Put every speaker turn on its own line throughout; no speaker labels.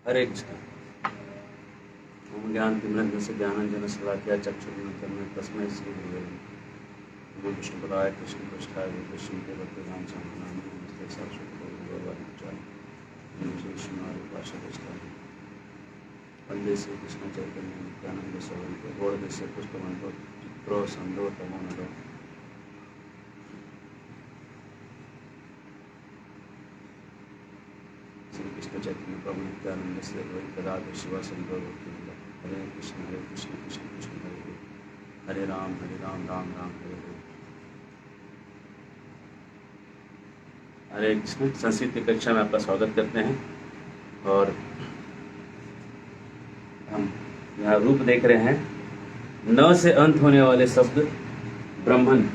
हरे कृष्ण। ओम ज्ञानतिमिरन्धस्य ज्ञानाञ्जनशलाकया चक्षुरुन्मिलितं तस्मै श्रीगुरवे नमः। नमो विष्णुपदाय कृष्णपृष्ठाय भूतश्रीमते भक्तिवेदान्तस्वामिनाथाय नमस्ते सरस्वती देववरप्रचारिणे विशेषणारूपाशेषाय वन्दे श्रीकृष्ण चैतन्य नित्यानंद स्वरूप गौड़देश्य पुष्पवन्तो चित्रो सन्दो तमो नरो। श्री कृष्ण चैतन्य प्रभु नित्यानंद श्री अद्वैत गदाधर शिवासंतो भक्तिवृंद। हरे कृष्ण कृष्ण कृष्ण हरे हरे, हरे राम राम राम हरे हरे। हरे कृष्ण। संस्कृत की कक्षा में आपका स्वागत करते हैं। और हम यहाँ रूप देख रहे हैं, न से अंत होने वाले शब्द ब्रह्मन।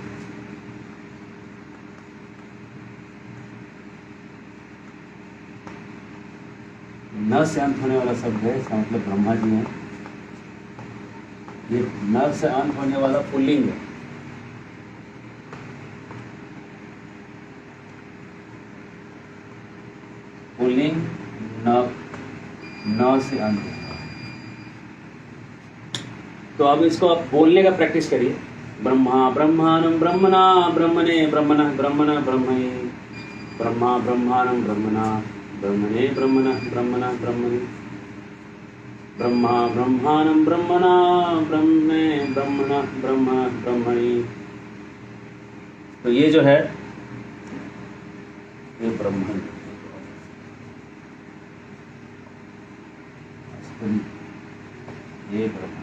न से अंत होने वाला शब्द है, इसका मतलब ब्रह्मा जी हैं। ये न से अंत होने वाला पुल्लिंग है। पुल्लिंग न से अंत। तो अब इसको आप बोलने का प्रैक्टिस करिए। ब्रह्मा ब्रह्माणं ब्रह्मणा ब्रह्मणे ब्रह्मणः ब्रह्मणः ब्रह्मणे, ब्रह्मा ब्रह्माणं ब्रह्मणा ब्रह्मणे ब्रह्मणः ब्रह्मणः ब्रह्मणे, ब्रह्मा ब्रह्माणं ब्रह्मणा ब्रह्मणे ब्रह्मणः ब्रह्मणः ब्रह्मणे। तो ये जो है ये ब्रह्मन, ये ब्रह्मन।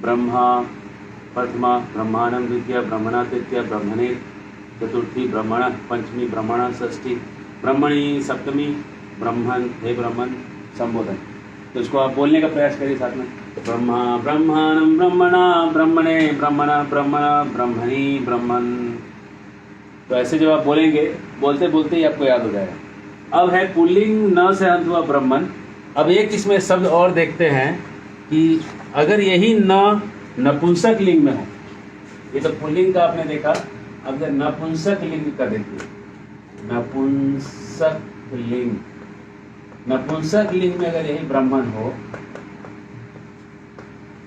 ब्रह्मा प्रथमा, ब्रह्मांडम द्वितीय, ब्रह्मणा तृतीय, ब्रह्मणे चतुर्थी, ब्रह्मण पंचमी, ब्रह्मण षष्ठी, ब्रह्मणी सप्तमी, ब्रह्मन हे ब्रह्मन संबोधन। तो इसको आप बोलने का प्रयास करिए साथ में। ब्रह्मा ब्रह्मांडम ब्रह्मणा ब्रह्मणे ब्रह्मणा ब्रह्मणा ब्रह्मणी ब्रह्मन। तो ऐसे जब आप बोलेंगे, बोलते बोलते ही आपको याद हो जाएगा। अब है पुल्लिंग न से अंत हुआ ब्रह्मन। अब एक इसमें शब्द और देखते हैं कि अगर यही न नपुंसक लिंग में हो, ये तो पुल्लिंग का आपने देखा। अब अगर नपुंसक लिंग का देखिए, नपुंसक लिंग, नपुंसक लिंग में अगर यही ब्राह्मण हो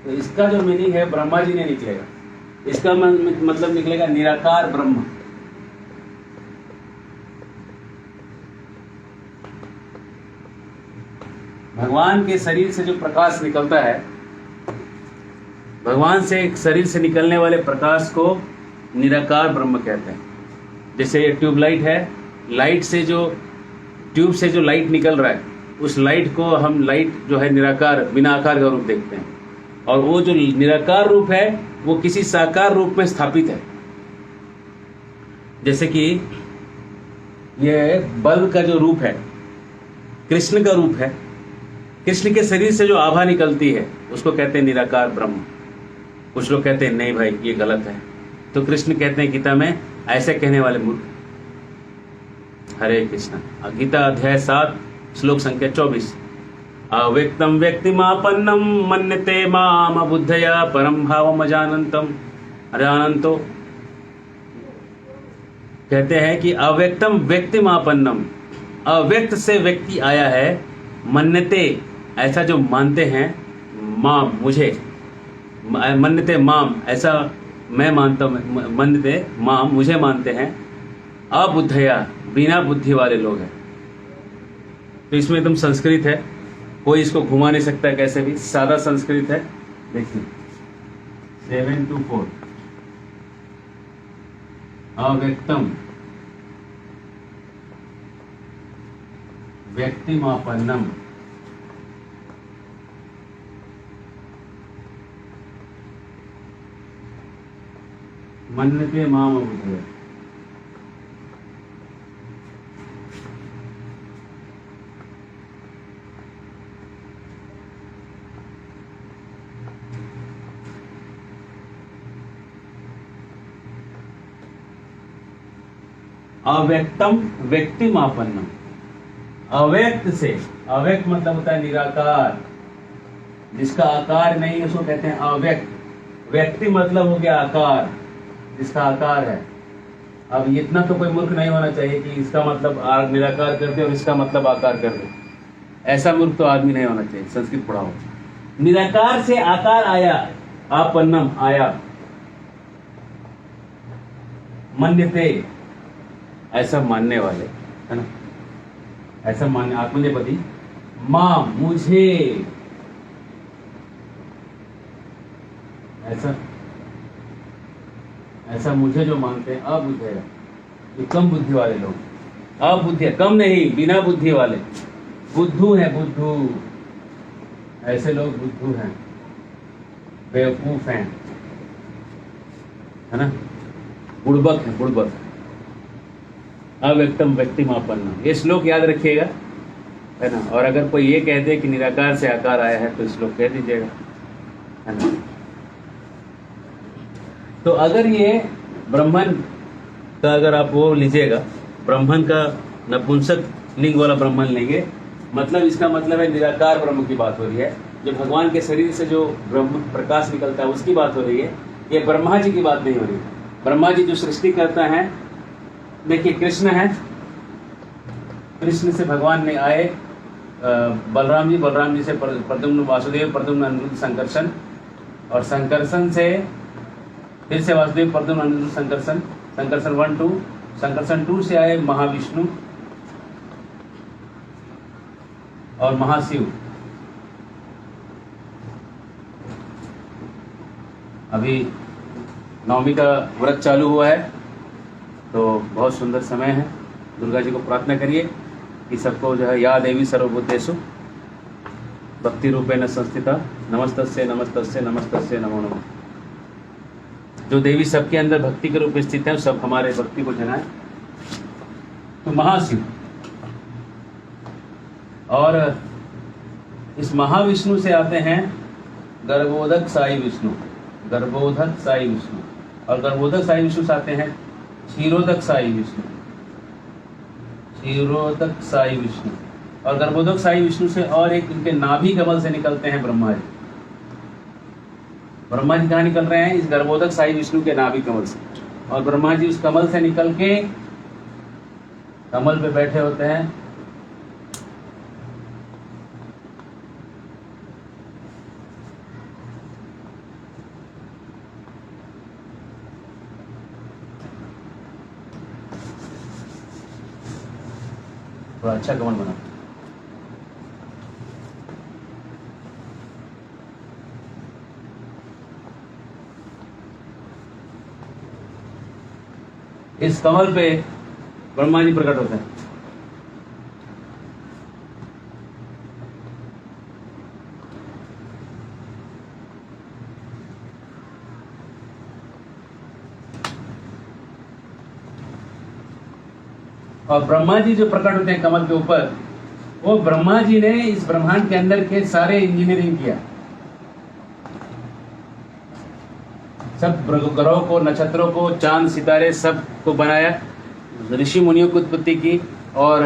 तो इसका जो मीनिंग है ब्रह्मा जी ने निकलेगा। इसका मतलब निकलेगा निराकार ब्रह्म। भगवान के शरीर से जो प्रकाश निकलता है, भगवान से एक शरीर से निकलने वाले प्रकाश को निराकार ब्रह्म कहते हैं। जैसे ट्यूबलाइट है, लाइट से जो ट्यूब से जो लाइट निकल रहा है, उस लाइट को हम लाइट जो है निराकार बिना आकार का रूप देखते हैं। और वो जो निराकार रूप है वो किसी साकार रूप में स्थापित है। जैसे कि ये बल्ब का जो रूप है कृष्ण का रूप है। कृष्ण के शरीर से जो आभा निकलती है उसको कहते हैं निराकार ब्रह्म। कुछ लोग कहते हैं नहीं भाई ये गलत है, तो कृष्ण कहते हैं गीता में ऐसे कहने वाले मूर्ख। हरे कृष्ण। गीता अध्याय 7 श्लोक संख्या 24। अव्यक्तम व्यक्तिमापन्नम मन्यते माम बुद्धया परम भावम अजानंतम। अजानंतो कहते हैं कि अव्यक्तम व्यक्तिमापन्नम, अव्यक्त से व्यक्ति आया है। मन्यते ऐसा जो मानते हैं, माम मुझे, मन्यते माम ऐसा मैं मानता हूँ, मन्यते माम मुझे मानते हैं। अबुद्धया बिना बुद्धि वाले लोग हैं। तो इसमें एकदम संस्कृत है, कोई इसको घुमा नहीं सकता है कैसे भी, सादा संस्कृत है। देखिए 724। अव्यक्तम व्यक्तिमापन्नम मन्यते माम बुद्धया। अव्यक्तम व्यक्तिमापन्नम, अव्यक्त से, अव्यक्त मतलब होता है निराकार, जिसका आकार नहीं है उसको कहते हैं अव्यक्त। व्यक्ति मतलब हो गया आकार, जिसका आकार है। अब इतना तो कोई मूर्ख नहीं होना चाहिए कि इसका मतलब निराकार कर दे और इसका मतलब आकार कर दे। ऐसा मूर्ख तो आदमी नहीं होना चाहिए, संस्कृत पढ़ा हो। निराकार से आकार आया, आपन्नम आया, मन्यते ऐसा मानने वाले, है ना, ऐसा मानने, आत्मनेपदी, मां मुझे, ऐसा मुझे जो मानते हैं, अबुद्ध है, ये कम बुद्धि वाले लोग, अबुद्धि, कम नहीं, बिना बुद्धि वाले, बुद्धू है, बुद्धू, ऐसे लोग बुद्धू हैं, बेवकूफ हैं, है ना, बुड़बक है, बुड़बक, अव्यक्तम व्यक्तिमापन्न। ये श्लोक याद रखिएगा, है ना। और अगर कोई ये कह दे कि निराकार से आकार आया है तो श्लोक कह दीजिएगा, है ना। तो अगर ये ब्राह्मण का, अगर आप वो लीजिएगा, ब्राह्मण का नपुंसक लिंग वाला ब्राह्मण लेंगे, मतलब इसका मतलब है निराकार ब्रह्म की बात हो रही है, जो भगवान के शरीर से जो ब्रह्म प्रकाश निकलता है उसकी बात हो रही है। ये ब्रह्मा जी की बात नहीं हो रही। ब्रह्मा जी जो सृष्टि करता है, देखिए कृष्ण है, कृष्ण से भगवान ने आए बलराम जी से प्रद्युम्न वासुदेव, प्रद्युम्न अनिरुद्ध संकर्षण, और संकर्षण से फिर से वासुदेव, प्रद्युम्न अनिरुद्ध संकर्षण, संकर्षण 1 2, संकर्षण 2 से आए महाविष्णु और महाशिव। अभी नवमी का व्रत चालू हुआ है, तो बहुत सुंदर समय है। दुर्गा जी को प्रार्थना करिए कि सबको जो है, या देवी सर्वभूतेषु भक्ति रूपेण संस्थिता, नमस्तस्यै नमस्तस्यै नमस्तस्यै नमो नमः। जो देवी सबके अंदर भक्ति के रूप में स्थित है, सब हमारे भक्ति को जनाए। तो महाशिव, और इस महाविष्णु से आते हैं गर्भोदक साई विष्णु, गर्भोदक साई विष्णु, और गर्भोदक साई विष्णु से आते हैं क्षीरोदक साई विष्णु, क्षीरोदक साई विष्णु, और गर्भोदक साई विष्णु से और एक इनके नाभि कमल से निकलते हैं ब्रह्मा जी। ब्रह्मा जी कहाँ निकल रहे हैं? इस गर्भोदक साई विष्णु के नाभि कमल से, और ब्रह्मा जी उस कमल से निकल के कमल पे बैठे होते हैं। थोड़ा अच्छा कमल बना, इस कमल पे ब्रह्मा जी प्रकट होते हैं। और ब्रह्मा जी जो प्रकट होते हैं कमल के ऊपर, वो ब्रह्मा जी ने इस ब्रह्मांड के अंदर के सारे इंजीनियरिंग किया, सब ग्रहों को, नक्षत्रों को, चांद सितारे सब को बनाया, ऋषि मुनियों की उत्पत्ति की, और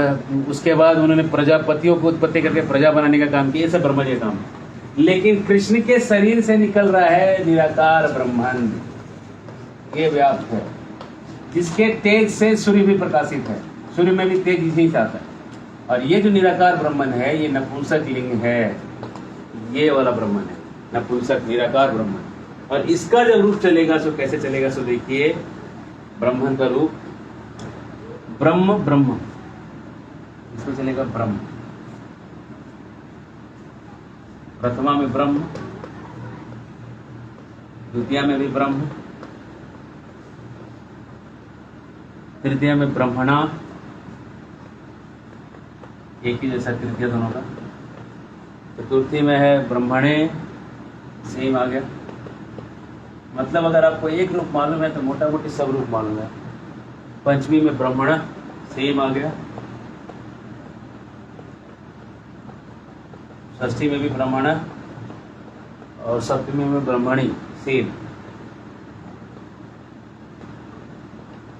उसके बाद उन्होंने प्रजापतियों को उत्पत्ति करके प्रजा बनाने का काम किया। ये सब ब्रह्मा जी का काम। लेकिन कृष्ण के शरीर से निकल रहा है निराकार ब्रह्मांड, ये व्याप्त है, जिसके तेज से सूर्य भी प्रकाशित है, सूर्य में भी तेज इसी से आता है। और ये जो निराकार ब्रह्मन है, ये नपुंसक लिंग है, ये वाला ब्रह्मन है, नपुंसक निराकार ब्रह्मन। और इसका जब रूप चलेगा सो कैसे चलेगा? सो देखिए, ब्रह्मन का रूप ब्रह्म, ब्रह्म, इसमें चलेगा ब्रह्म, प्रथमा में ब्रह्म, द्वितीया में भी ब्रह्म, तृतीया में ब्रह्मणा, एक ही जैसा तृतीय दोनों का। चतुर्थी में है ब्रह्मणे, सेम आ गया। मतलब अगर आपको एक रूप मालूम है तो मोटा मोटी सब रूप मालूम है। पंचमी में ब्रह्मण, सेम आ गया। षष्ठी में भी ब्रह्मण, और सप्तमी में ब्रह्मणी, सेम।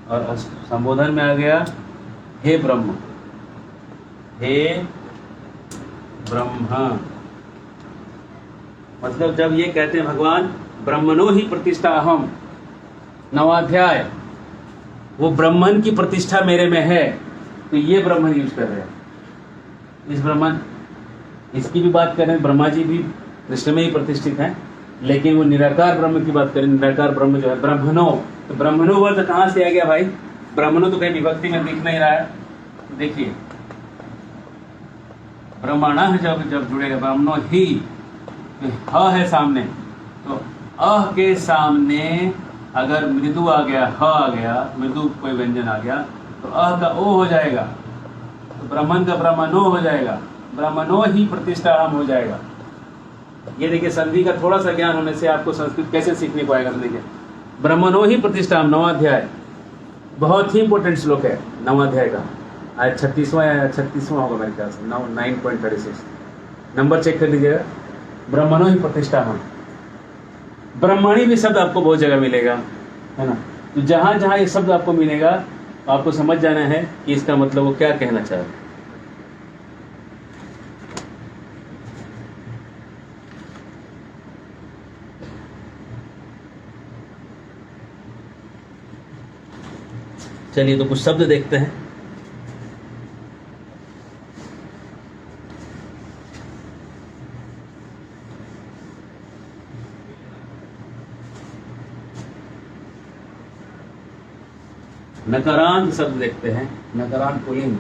और संबोधन में आ गया हे ब्रह्म, हे ब्रह्मा, मतलब जब ये कहते हैं भगवान ब्रह्मणो ही प्रतिष्ठा अहम, नवाध्याय, वो ब्राह्मण की प्रतिष्ठा मेरे में है, तो ये ब्राह्मण यूज कर रहे हैं। इस ब्राह्मण, इसकी भी बात करें, ब्रह्मा जी भी कृष्ण में ही प्रतिष्ठित हैं, लेकिन वो निराकार ब्रह्म की बात करें, निराकार ब्रह्म जो है ब्रह्मणो, तो ब्रह्मणो वर्ड कहाँ से आ गया भाई? ब्रह्मणो तो कहीं विभक्ति में दिख नहीं रहा है। देखिए ब्रह्मण जब जब जुड़ेगा, ब्रह्मणो ही, तो ह है सामने, तो अह के सामने अगर मृदु आ गया, ह आ गया, मृदु कोई व्यंजन आ गया, तो अह का ओ हो जाएगा, तो ब्राह्मण का ब्राह्मणो हो जाएगा, ब्राह्मणो ही प्रतिष्ठा हम हो जाएगा। ये देखिए संधि का थोड़ा सा ज्ञान होने से आपको संस्कृत कैसे सीखने को आएगा। देखिए ब्रह्मणो ही प्रतिष्ठा, नवाध्याय, बहुत ही इंपॉर्टेंट श्लोक है नवाध्याय का, आज 36वां या 36वां होगा मेरे ख्याल से, 9.36 नंबर चेक कर लीजिएगा। ब्रह्मणो ही प्रतिष्ठा हम, ब्रह्मणी भी शब्द आपको बहुत जगह मिलेगा, है ना। तो जहां जहां ये शब्द आपको मिलेगा आपको समझ जाना है कि इसका मतलब वो क्या कहना चाह रहा है। चलिए तो कुछ शब्द देखते हैं। नकारांत शब्द देखते हैं, नकारांत पुल्लिंग।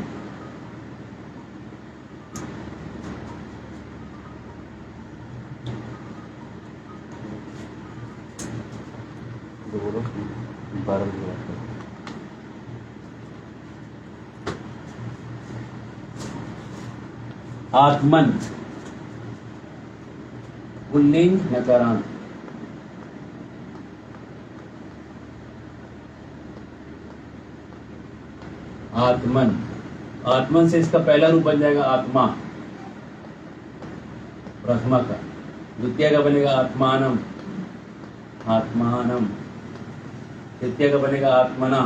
आत्मन पुल्लिंग नकारांत। आत्मन, आत्मन से इसका पहला रूप बन जाएगा आत्मा, प्रथमा का। द्वितीय का बनेगा आत्मानम, आत्मानम। तृतीय का बनेगा आत्मना,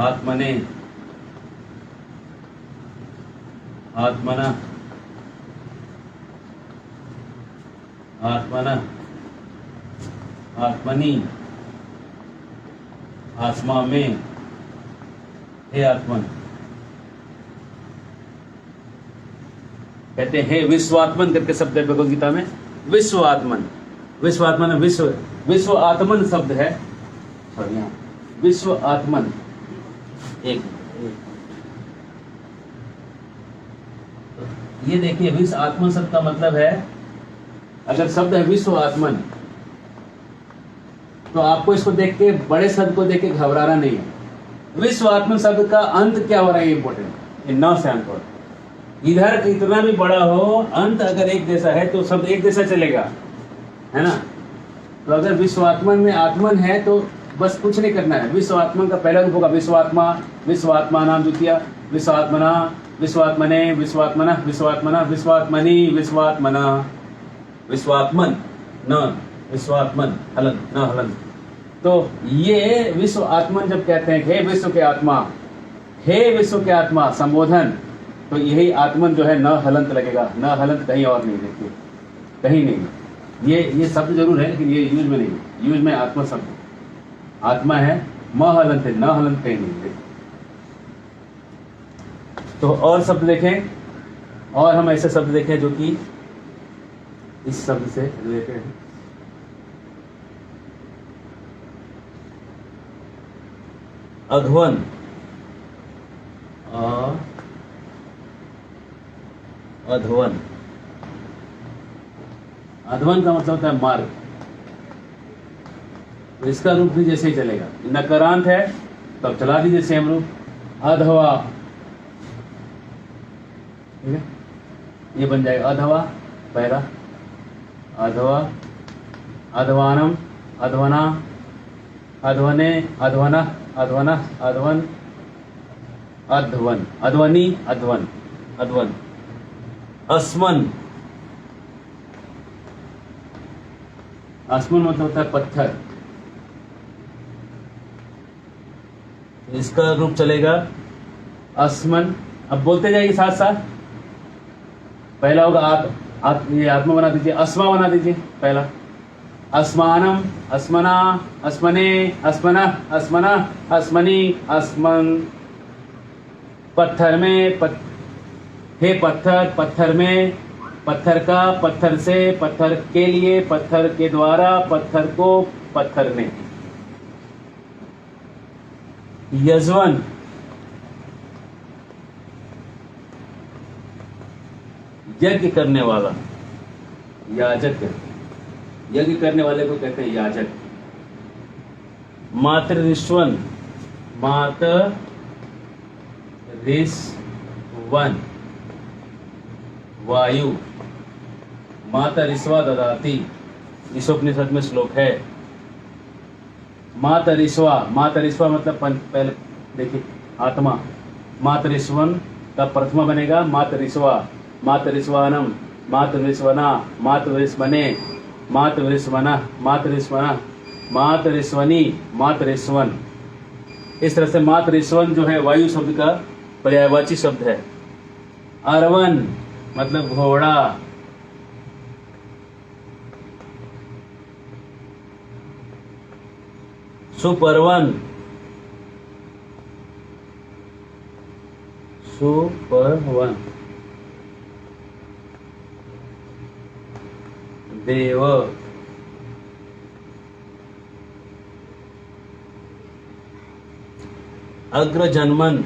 आत्मने, आत्मना, आत्मना, आत्मनि, आत्मा में, हे आत्मन। कहते हैं विश्वात्मन करके शब्द है भगवद गीता में, विश्वात्मन। विश्वात्मन विश्व, विश्व आत्मन शब्द है, सॉरी यहाँ विश्व आत्मन। एक ये देखिए विश्व आत्मन शब्द का मतलब है, अगर शब्द है विश्व आत्मन तो आपको इसको देख के, बड़े शब्द को देख के घबराना नहीं है। विश्व आत्मन शब्द का अंत क्या हो रहा है, इंपॉर्टेंट, न से अंत हो। इधर इतना भी बड़ा हो, अंत अगर एक जैसा है तो शब्द एक जैसा चलेगा, है ना। तो अगर विश्वात्मन में आत्मन है तो बस कुछ नहीं करना है। विश्वात्मन का पहला रूप होगा विश्वात्मा, विश्वात्मा नाम द्वितीय, विश्वात्मना, विश्वात्मने, विश्वात्मना, विश्वात्मना, विश्वात्मनि, विश्वात्मना, विश्वात्मन, न विश्वात्मन, हलन न हलन। तो ये विश्व आत्मन जब कहते हैं, हे विश्व के आत्मा, हे विश्व के आत्मा, संबोधन, तो यही आत्मन जो है न हलंत लगेगा। न हलंत कहीं और नहीं, देखिए कहीं नहीं। ये शब्द जरूर है लेकिन ये यूज में नहीं, यूज में आत्मा शब्द, आत्मा है, म हलंत है, न हलंत कहीं नहीं। तो और शब्द देखें, और हम ऐसे शब्द देखें जो कि इस शब्द से रिलेटेड है। अध्वन, अध्वन, अध्वन का मतलब होता है मार्ग। तो इसका रूप भी जैसे ही चलेगा, नकारांत है तो अब चला दीजिए सेम रूप, अधवा, ठीक है, ये बन जाएगा अधवा पहला, अधवा, अधवानम, अध्वना, अध्वने, अध्वना, अध्वना, अध्वन, अध्वन, अध्वनि, अध्वन, अध्वन, अस्मन, अस्मन मतलब होता है पत्थर। इसका रूप चलेगा अस्मन, अब बोलते जाइए साथ साथ। पहला होगा ये आत्मा बना दीजिए, अस्मा बना दीजिए पहला। अस्मानम, अस्मना, अस्मने, अस्मना, अस्मना, अस्मनी, अस्मन। पत्थर में हे पत्थर, पत्थर में, पत्थर का, पत्थर से, पत्थर के लिए, पत्थर के द्वारा, पत्थर को, पत्थर ने। यजवन, यज्ञ करने वाला, याजक। यज्ञ करने वाले को कहते हैं याजक। मातृऋष्वन, मातृऋष्वन, वायु। मातरिस्वा ददाति, ईशोपनिषद में श्लोक है। मातरिस्वा, मातरिस्वा मतलब पहले देखिए आत्मा। मातरिस्वन का प्रथमा बनेगा मातरिस्वा, मातरिस्वानम, मातरिस्वना, मातरिस्वने, मातरिस्वना, मातरिस्वना, मातरिस्वनी, मातरिस्वन। इस तरह से मातरिस्वन जो है वायु शब्द का पर्यायवाची शब्द है। अरवन मतलब घोड़ा। सुपर्वन, सुपर्वन, देव। अग्रजन्मन,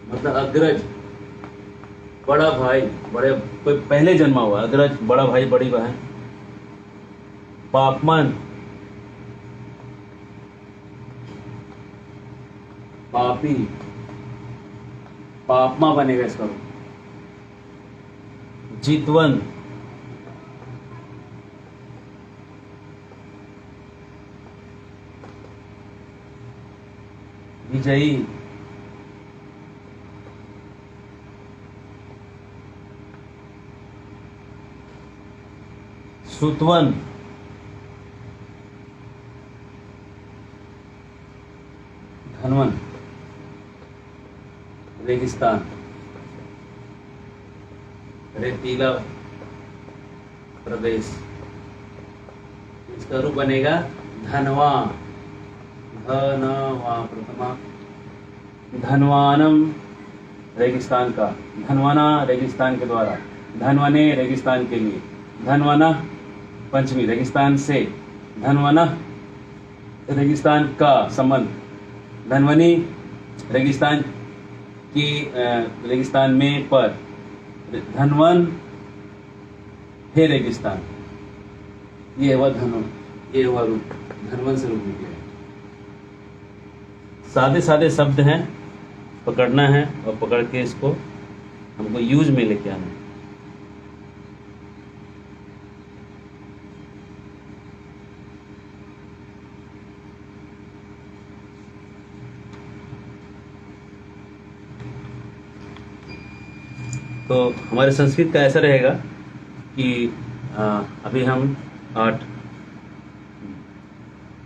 मतलब अग्रज, बड़ा भाई, बड़े कोई पहले जन्मा हुआ अग्रज, बड़ा भाई बड़ी बहन। पापमन, पापी, पापमा बनेगा इसका। जितवन, विजयी। सुतवन, धनवन, रेगिस्तान, रेतीला प्रदेश। इसका रूप बनेगा धनवा, धनवा प्रथमा। धनवानम, रेगिस्तान का। धनवाना, रेगिस्तान के द्वारा। धनवने, रेगिस्तान के लिए। धनवाना पंचमी, रेगिस्तान से। धनवाना, रेगिस्तान का संबंध। धनवनी, रेगिस्तान की, रेगिस्तान में पर। धनवन, हे रेगिस्तान। ये हुआ धनवन, ये हुआ रूप, धनवन से रूप निकले। सादे सादे शब्द हैं, पकड़ना है और पकड़ के इसको हमको यूज में लेके आना है। तो हमारे संस्कृत का ऐसा रहेगा कि अभी हम 8,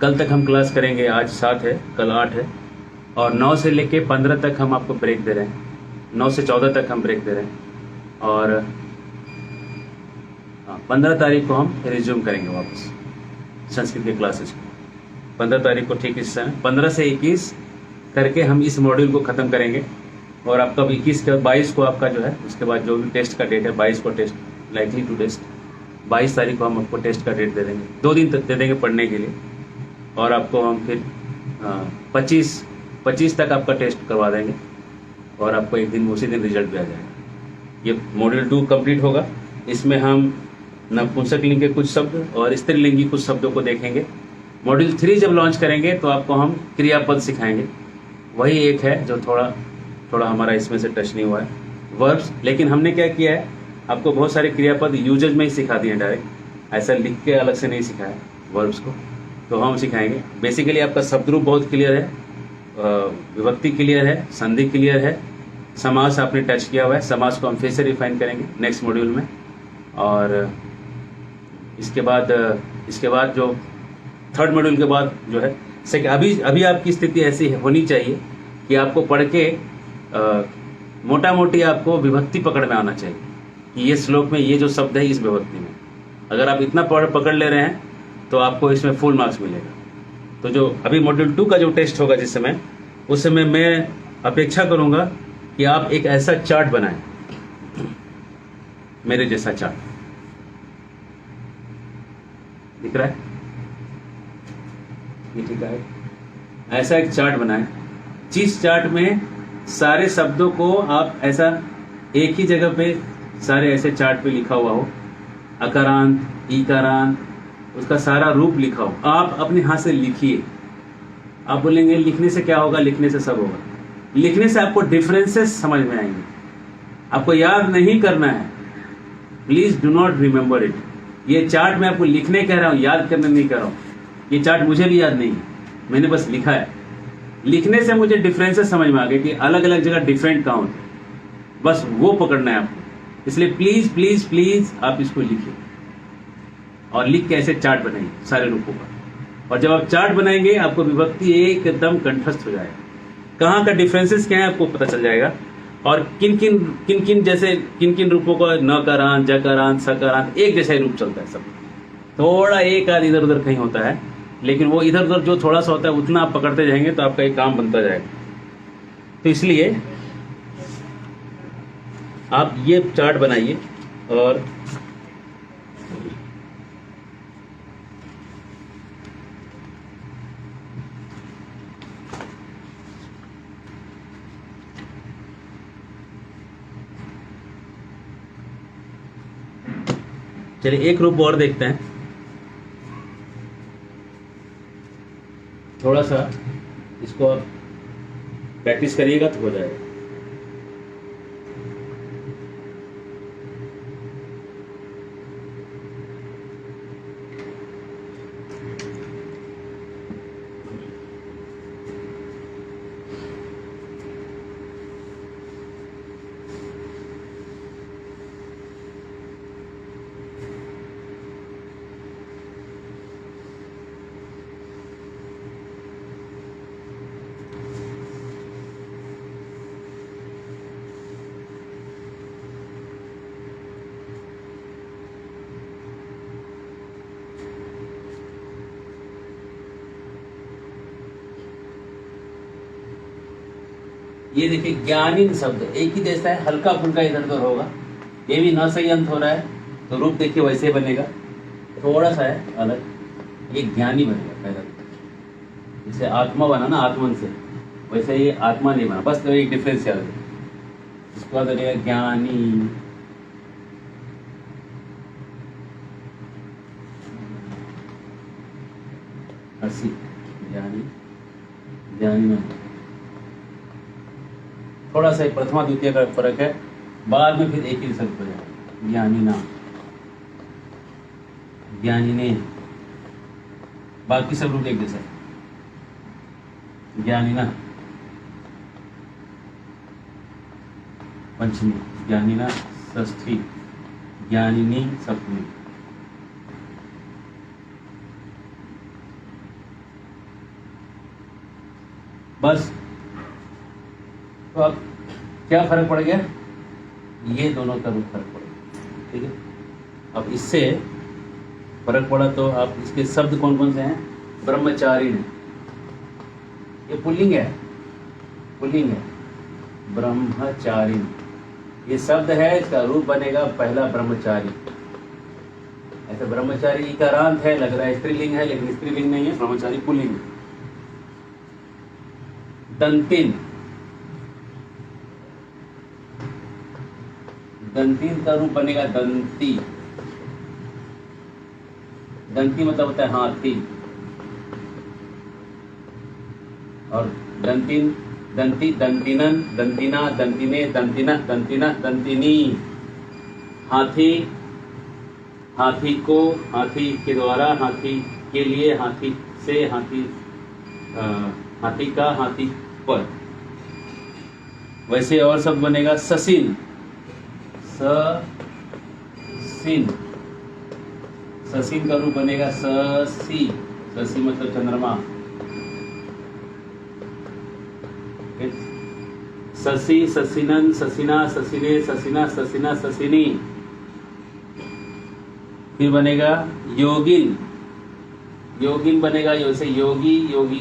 कल तक हम क्लास करेंगे, आज 7 है, कल 8 है, और 9 से लेके 15 तक हम आपको ब्रेक दे रहे हैं। 9 से 14 तक हम ब्रेक दे रहे हैं, और 15 तारीख को हम रिज्यूम करेंगे वापस संस्कृत के क्लासेस को। 15 तारीख को ठीक इस समय 15 से 21 करके हम इस मॉड्यूल को ख़त्म करेंगे, और आपका 21 के 22 को आपका जो है, उसके बाद जो भी टेस्ट का डेट है 22 को टेस्ट, लाइकली टू टेस्ट 22 तारीख को हम आपको टेस्ट का डेट दे देंगे। 2 दिन तक दे देंगे पढ़ने के लिए, और आपको हम फिर 25 तक आपका टेस्ट करवा देंगे, और आपको एक दिन उसी दिन रिजल्ट भी आ जाएगा। ये मॉड्यूल 2 कंप्लीट होगा। इसमें हम नपुंसकलिंग के कुछ शब्द और स्त्रीलिंगी कुछ शब्दों को देखेंगे। मॉड्यूल 3 जब लॉन्च करेंगे तो आपको हम क्रियापद सिखाएंगे। वही एक है जो थोड़ा हमारा इसमें से टच नहीं हुआ है, वर्ब्स। लेकिन हमने क्या किया है, आपको बहुत सारे क्रियापद यूजेज में ही सिखा दिए डायरेक्ट, ऐसा लिख के अलग से नहीं सिखाया वर्ब्स को, तो हम सिखाएंगे। बेसिकली आपका शब्द रूप बहुत क्लियर है, विभक्ति क्लियर है, संधि क्लियर है, समास आपने टच किया हुआ है। समास को हम फिर से रिफाइन करेंगे नेक्स्ट मॉड्यूल में। और इसके बाद जो थर्ड मॉड्यूल के बाद जो है अभी अभी आपकी स्थिति ऐसी होनी चाहिए कि आपको पढ़ के मोटा मोटी आपको विभक्ति पकड़ में आना चाहिए कि ये श्लोक में ये जो शब्द है इस विभक्ति में। अगर आप इतना पकड़ ले रहे हैं तो आपको इसमें फुल मार्क्स मिलेगा। तो जो अभी मॉड्यूल 2 का जो टेस्ट होगा जिस समय, उस समय मैं अपेक्षा करूंगा कि आप एक ऐसा चार्ट बनाएं, मेरे जैसा चार्ट दिख रहा है, ये ठीक है, ऐसा एक चार्ट बनाएं जिस चार्ट में सारे शब्दों को आप ऐसा एक ही जगह पे सारे ऐसे चार्ट पे लिखा हुआ हो, अकारांत, ईकारांत, उसका सारा रूप लिखा हो। आप अपने हाथ से लिखिए। आप बोलेंगे लिखने से क्या होगा, लिखने से सब होगा। लिखने से आपको डिफरेंसेस समझ में आएंगे। आपको याद नहीं करना है, please do not remember it. ये चार्ट मैं आपको लिखने कह रहा हूँ, याद करने नहीं कह रहा हूँ। ये चार्ट मुझे भी याद नहीं है, मैंने बस लिखा है। लिखने से मुझे डिफरेंसेस समझ में आ गए कि अलग अलग जगह डिफरेंट काउंट, बस वो पकड़ना है आपको। इसलिए प्लीज प्लीज प्लीज आप इसको लिखिए और लिख के ऐसे चार्ट बनाइए सारे रूपों का। और जब आप चार्ट बनाएंगे आपको विभक्ति एकदम कंठस्थ हो जाएगा। कहाँ का डिफरेंसेस क्या है आपको पता चल जाएगा। और किन किन रूपों का नकारांत, जकारांत, सकारांत एक जैसा ही रूप चलता है सब। थोड़ा एक आध इधर उधर कहीं होता है, लेकिन वो इधर उधर जो थोड़ा सा होता है उतना आप पकड़ते जाएंगे तो आपका एक काम बनता जाएगा। तो इसलिए आप ये चार्ट बनाइए। और चलिए एक रूप और देखते हैं, थोड़ा सा इसको आप प्रैक्टिस करिएगा तो हो जाएगा। ये देखिए ज्ञानीन शब्द एक ही जैसा है, हल्का फुल्का इधर उधर होगा। ये भी न सही अंत हो रहा है तो रूप देखिए वैसे बनेगा, थोड़ा सा है अलग, ये ज्ञानी बनेगा पहला। जैसे आत्मा बना ना आत्मन से, वैसे ये आत्मा नहीं बना, बस तो एक डिफरेंस याद है। इसके बाद बनेगा ज्ञानी, हसी, ज्ञानी, ज्ञानी में थोड़ा सा प्रथमा द्वितीय का फर्क है, बाद में फिर एक ही शब्द हो जाएगा। ज्ञानी ना, ज्ञानी ने, बाकी सब रूप एक जैसा है। ज्ञानी ना पंचमी, ज्ञानी ना षष्ठी, ज्ञानिनी सप्तमी। बस तो अब क्या फर्क पड़ गया, ये दोनों का रूप फर्क पड़ गया। ठीक है, अब इससे फर्क पड़ा तो आप इसके शब्द कौन कौन से हैं। ब्रह्मचारी, ये पुल्लिंग है, पुल्लिंग है ब्रह्मचारी, ये शब्द है, इसका रूप बनेगा पहला ब्रह्मचारी। ऐसे ब्रह्मचारी इकारांत है, लग रहा है स्त्रीलिंग है, लेकिन स्त्रीलिंग नहीं है, ब्रह्मचारी पुल्लिंग। दंतिन, दंतिन का रूप बनेगा दंती। दंती मतलब होता है हाथी, और दंतिन, दंती, दंतिनन, दंतिना, दंतिने, दंतिना, दंतिना, दंतिनी। हाथी, हाथी को, हाथी के द्वारा, हाथी के लिए, हाथी से, हाथी, हाथी का, हाथी पर। वैसे और शब्द बनेगा ससीन, ससीन, ससीन का रूप बनेगा ससी, शशि मतलब चंद्रमा। शशि, शशिनन, शशिना, शशिने, शशिना, शशिना, शशिनी। फिर बनेगा योगिन। योगिन बनेगा जैसे योगी, योगी,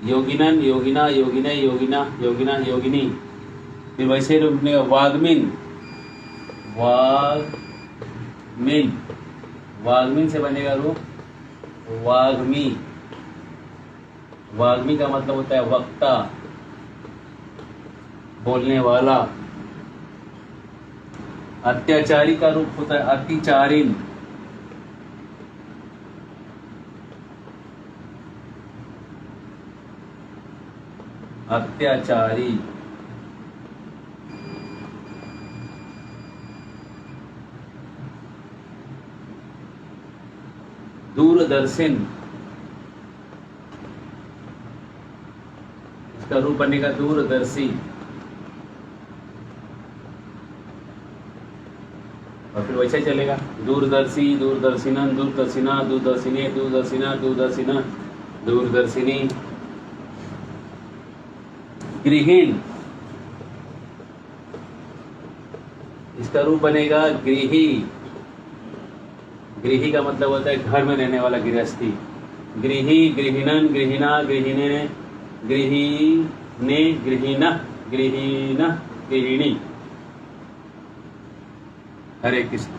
योगिनन, योगिना, योगिने, योगिना, योगिना, योगिनी। फिर वैसे रूप बनेगा वाग्मिन। वाग्मिन, वाग्मिन से बनेगा रूप वाग्मी। वाग्मी का मतलब होता है वक्ता, बोलने वाला। अत्याचारी का रूप होता है अतिचारिन। अत्याचारी। दूरदर्शन, इसका रूप बनेगा दूरदर्शी। और फिर वैसे ही चलेगा दूरदर्शी, दूरदर्शिनन, दूरदर्शिना, दूरदर्शिने, दूरदर्शिना, दूरदर्शिना, दूरदर्शिनी। गृहिण, इसका रूप बनेगा गृही। गृही का मतलब होता है घर में रहने वाला गृहस्थी। गृही, गृहिणन, गृहिणा, गृहिणे, गृहिणे, गृहिणा, गृहिणा, गृहिणी। हरे कृष्ण।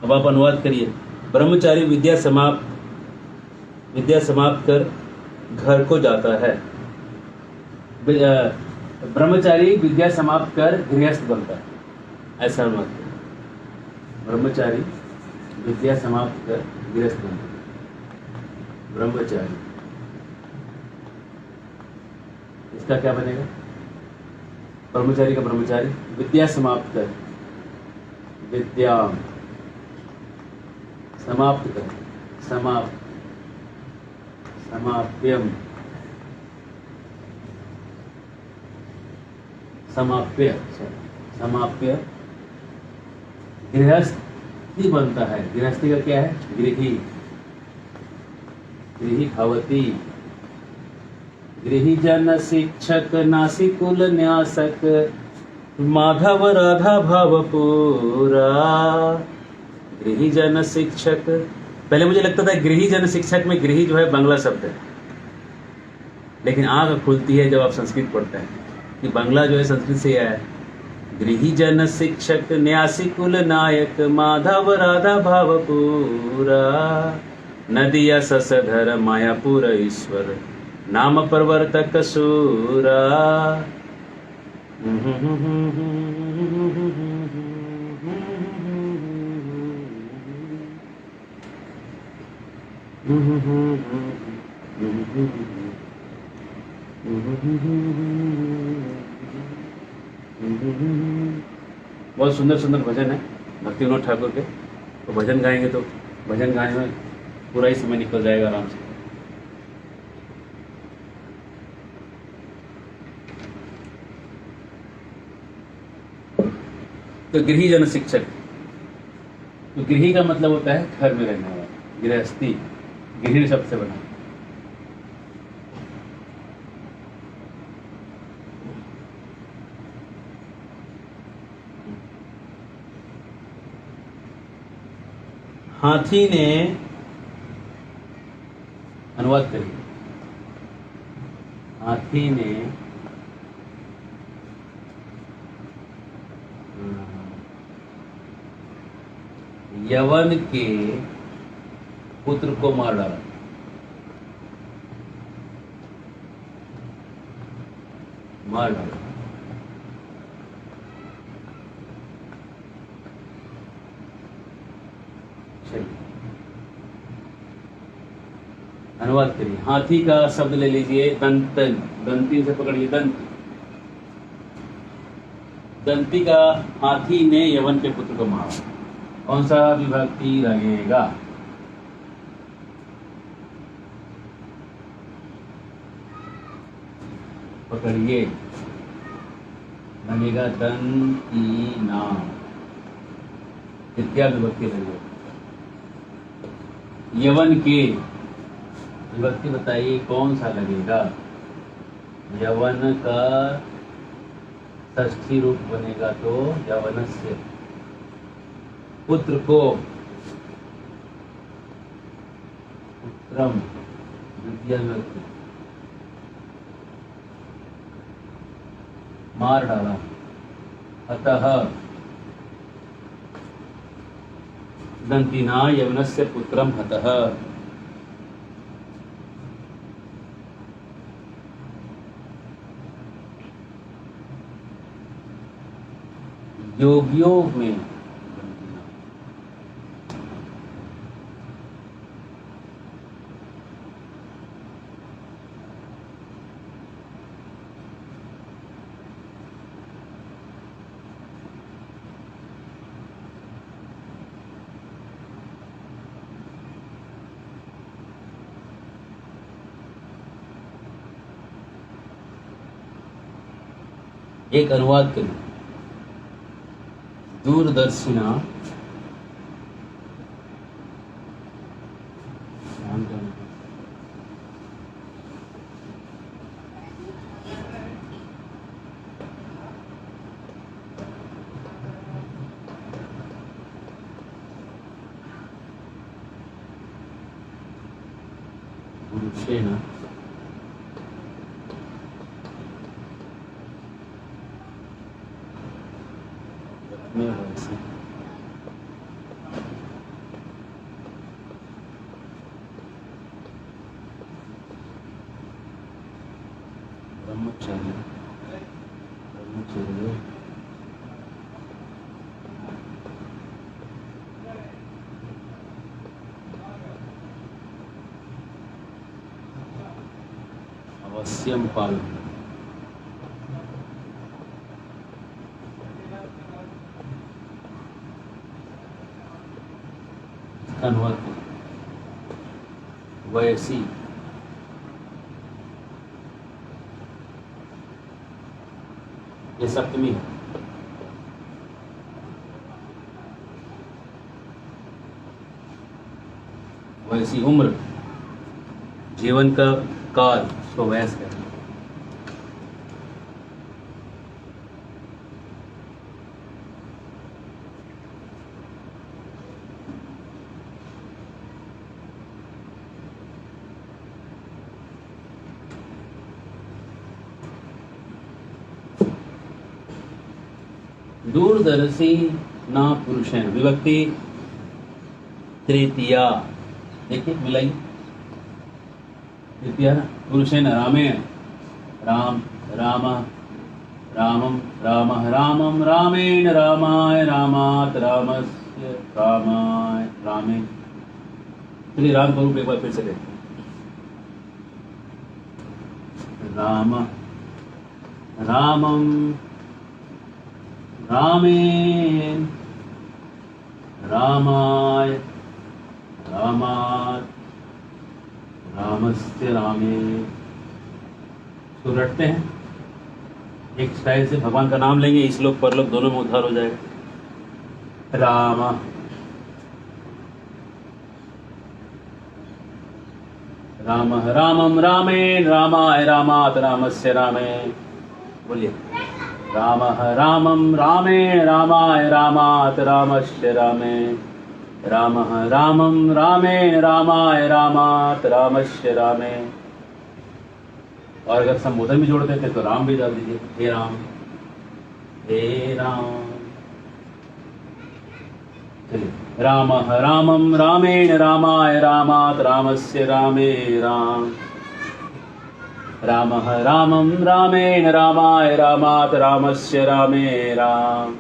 अब आप अनुवाद करिए। ब्रह्मचारी विद्या समाप्त कर घर को जाता है। ब्रह्मचारी विद्या समाप्त कर गृहस्थ बनता है, ऐसा अनुवाद करिए। ब्रह्मचारी विद्या समाप्त कर गृहस्थ बनता है। ब्रह्मचारी, इसका क्या बनेगा? ब्रह्मचारी का ब्रह्मचारी, विद्या समाप्त कर, विद्या समाप्त कर, समाप्त, समाप्यम, समाप्य, समाप्य गृहस्थी बनता है। गृहस्थी का क्या है? गृही, गृही भवती। गृही जन शिक्षक नासिकुल न्यासक माधव राधा भवपूरा। गृही जन शिक्षक, पहले मुझे लगता था गृही जन शिक्षक में गृही जो है बांग्ला शब्द है, लेकिन आंख खुलती है जब आप संस्कृत पढ़ते हैं कि बांग्ला जो है संस्कृत से आया है। गृही जन शिक्षक न्यासी कुल नायक माधव राधा भावपूरा। नदिया ससधर मायापुर ईश्वर नाम प्रवर्तक सूरा। बहुत सुंदर सुंदर भजन है भक्ति विनोद ठाकुर के। तो भजन गाएंगे तो भजन गाने में पूरा ही समय निकल जाएगा आराम से। तो गृही जन शिक्षक, तो गृही का मतलब होता है घर में रहने वाला, गृहस्थी, गृहिणी शब्द से बना। हाथी ने, अनुवाद करिए। हाथी ने यवन के पुत्र को मार डाला। मार डाला। अनुवाद करिए। हाथी का शब्द ले लीजिए दंतन, दंती से पकड़िए दंत। दंती का हाथी ने यवन के पुत्र को मारा। कौन सा विभक्ति लगेगा? पकड़िए। बनेगा दंतीना, तृतीया विभक्ति लगेगा। यवन के विभक्ति बताइए कौन सा लगेगा। यवन का षष्ठी रूप बनेगा तो यवनस्य। पुत्र को पुत्रम द्वितीय विभक्ति, मार डाला। अतः दंतिना यवनस्य पुत्रम हतः। योगियों में एक अनुवाद करें। दूरदर्शिना पुरुषेण वयसि ब्रह्मचर्य अवश्यम पालन। अनुवाद वयसी ये सप्तमी है। वयसी उम्र, जीवन का काल, उसको वयस कहते हैं। दूरदर्शी ना पुरुषेण विभक्ति तृतीया, देखिए मिलाई तृतीया ना। पुरुषेण रामेण, राम राम रामम रामः रामम रामेण रामाय रामात रामस्य रामाय रामे। चलिए राम का रूप एक बार फिर से देखते हैं। राम रामम रामेण रामाय रामात रामस्य रामे। तो रटते हैं एक स्टाइल से, भगवान का नाम लेंगे, इस लोक परलोक दोनों में उद्धार हो जाएगा। राम राम रामम रामेण रामाय रामात रामस्य रामे। बोलिए राम रामम रामेण रामाय रामात रामस्य रामे। राम रामम रामेण रामाय रामात रामस्य रामे। और अगर संबोधन भी जोड़ते थे तो राम भी डाल दीजिए। हे राम हे राम। चलिए राम रामम रामेण रामाय रामात रामस्य रामे राम। राम रामम रामेण रामाय रामात रामस्य रामे राम।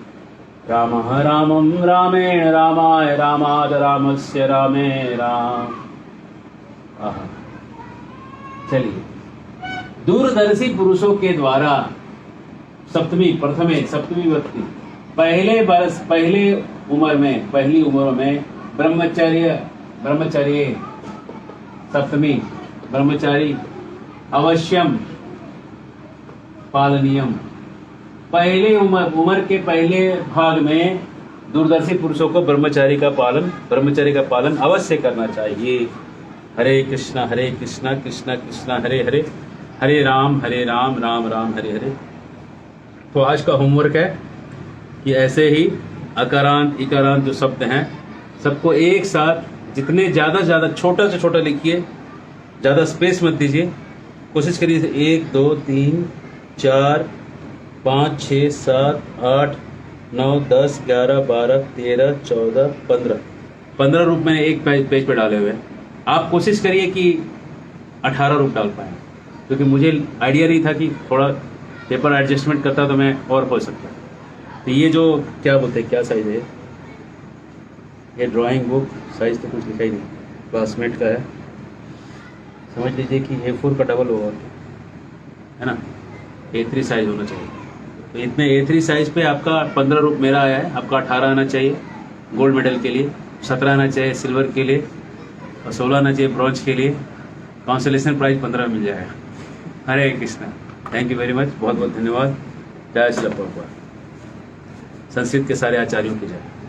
राम रामम रामेण रामाय रामात रामस्य रामे राम। चलिए दूरदर्शी पुरुषों के द्वारा सप्तमी प्रथमे सप्तमी व्यक्ति पहली उम्र में ब्रह्मचर्य सप्तमी ब्रह्मचारी अवश्यम पालनीयम पहले उम्र के पहले भाग में दूरदर्शी पुरुषों को ब्रह्मचारी का पालन अवश्य करना चाहिए। हरे कृष्णा कृष्णा कृष्णा हरे हरे, हरे राम राम राम हरे हरे। तो आज का होमवर्क है कि ऐसे ही अकारांत इकारांत जो शब्द हैं सबको एक साथ जितने ज़्यादा से ज़्यादा छोटा से छोटा लिखिए, ज़्यादा स्पेस मत दीजिए। कोशिश करिए 1 2 3 4 5 6 7 8 9 10 11 12 13 14 15 रूप मैंने एक पेज पे डाले हुए हैं। आप कोशिश करिए कि 18 रूप डाल पाएँ, क्योंकि मुझे आइडिया नहीं था कि थोड़ा पेपर एडजस्टमेंट करता तो मैं और हो सकता। तो ये जो क्या बोलते हैं, क्या साइज़ है ये ड्राइंग बुक साइज़ तो कुछ लिखा ही नहीं, क्लासमेट का है। समझ लीजिए कि A4 का डबल होगा, है ना। A3 साइज़ होना चाहिए। तो इतने A3 साइज़ पे आपका 15 रूप मेरा आया है, आपका 18 आना चाहिए गोल्ड मेडल के लिए, 17 आना चाहिए सिल्वर के लिए, और 16 आना चाहिए ब्रॉन्ज के लिए। कॉन्सोलेशन प्राइज 15 मिल जाएगा। Hare Krishna, thank you very much, बहुत बहुत धन्यवाद। जय श्री प्रभुपाद। संस्कृत के सारे आचार्यों की जय।